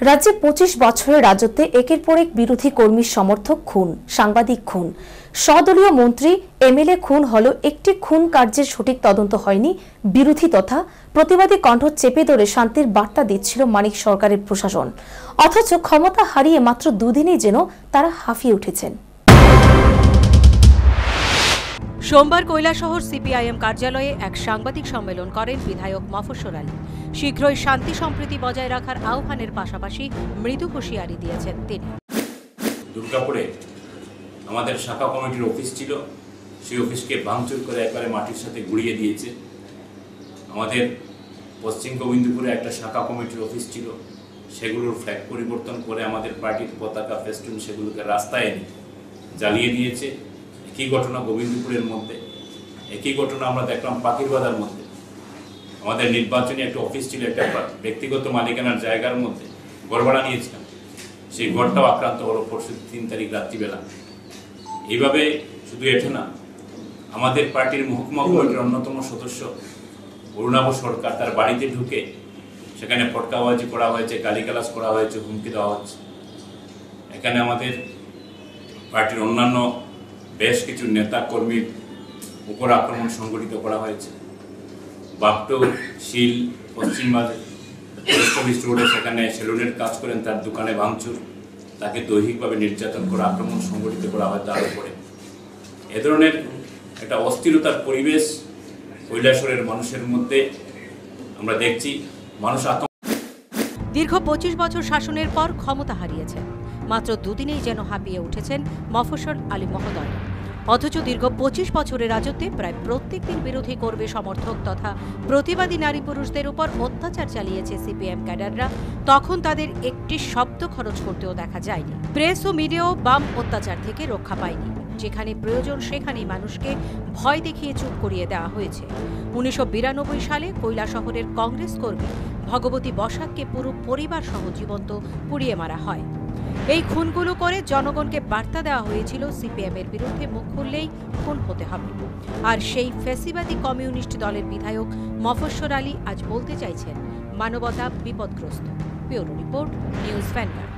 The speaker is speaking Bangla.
রাজ্যে ২৫ বছরের রাজত্বে একের পর এক বিরোধী কর্মী সমর্থক খুন, সাংবাদিক খুন, সদলীয় মন্ত্রী এমএলএ খুন হল একটি খুন কার্যের সঠিক তদন্ত হয়নি। বিরোধী তথা প্রতিবাদী কণ্ঠ চেপে ধরে শান্তির বার্তা দিচ্ছিল মানিক সরকারের প্রশাসন, অথচ ক্ষমতা হারিয়ে মাত্র দুদিনেই যেন তারা হাঁফিয়ে উঠেছেন। সোমবার কৈলাসহর সিপিআইএম কার্যালয়ে এক সাংবাদিক সম্মেলন করেন বিধায়ক মফস্বর আলী। শীঘ্রই শান্তি সম্প্রীতি বজায় রাখার আহ্বানের পাশাপাশি মৃদু হুঁশিয়ারি দিয়েছেন তিনি। দুর্গাপুরে আমাদের শাখা কমিটির অফিস ছিল, সেই অফিসকে ভাঙচুর করে একবারে মাটির সাথে গুড়িয়ে দিয়েছে। আমাদের পশ্চিম গোবিন্দপুরে একটা শাখা কমিটির অফিস ছিল, সেগুলোর ফ্ল্যাগ পরিবর্তন করে আমাদের পার্টির পতাকা ফেস্টুন সেগুলোকে রাস্তায় এনে জ্বালিয়ে দিয়েছে। একই ঘটনা গোবিন্দপুরের মধ্যে, একই ঘটনা আমরা দেখলাম পাখিরবাজার মধ্যে। আমাদের নির্বাচনী একটা অফিস ছিল, একটা ব্যক্তিগত মালিকানার জায়গার মধ্যে ঘর ভাড়া নিয়েছিলাম, সেই ঘরটাও আক্রান্ত হলো পরশু ৩ তারিখ রাত্রিবেলা। এইভাবে শুধু এটা না, আমাদের পার্টির মহকুমা কমিটির অন্যতম সদস্য অরুণাভ সরকার তার বাড়িতে ঢুকে সেখানে ফটকাবাজি করা হয়েছে, গালিগালাজ করা হয়েছে, হুমকি দেওয়া হচ্ছে। এখানে আমাদের পার্টির অন্যান্য বেশ কিছু নেতা কর্মীর উপর আক্রমণ সংগঠিত করা হয়েছে। বাপটো শিল পশ্চিমবাজার রোডে সেখানে সেলুনের কাজ করেন, তার দোকানে ভাঙচুর, তাকে দৈহিকভাবে নির্যাতন করে আক্রমণ সংগঠিত করা হয় তার উপরে। এ ধরনের একটা অস্থিরতার পরিবেশ কৈলাসহরের মানুষের মধ্যে আমরা দেখছি। মানুষ দীর্ঘ ২৫ বছর শাসনের পর ক্ষমতা হারিয়েছেন, মাত্র দুদিনেই যেন হাঁপিয়ে উঠেছেন মফস্বর আলী মহোদয়। অথচ দীর্ঘ ২৫ বছরের রাজত্বে প্রায় প্রত্যেক দিন বিরোধী কর্মী সমর্থক তথা প্রতিবাদী নারী পুরুষদের উপর অত্যাচার চালিয়েছে সিপিএম ক্যাডাররা। তখন তাদের একটি শব্দ খরচ করতেও দেখা যায়নি। প্রেস ও মিডিয়াও বাম অত্যাচার থেকে রক্ষা পায়নি। যেখানে প্রয়োজন সেখানেই মানুষকে ভয় দেখিয়ে চুপ করিয়ে দেওয়া হয়েছে। ১৯৯২ সালে কৈলাসহরের কংগ্রেস কর্মী ভগবতী বসাককে পুরো পরিবার সহ জীবন্ত পুড়িয়ে মারা হয়। এই খুনগুলো করে জনগণকে বার্তা দেওয়া হয়েছিল সিপিএম এর বিরুদ্ধে মুখ খুললেই খুন হতে হবে। আর সেই ফ্যাসিবাদী কমিউনিস্ট দলের বিধায়ক মফস্বর আলী আজ বলতে চাইছেন মানবতা বিপদগ্রস্ত। Bureau report, news vanguard.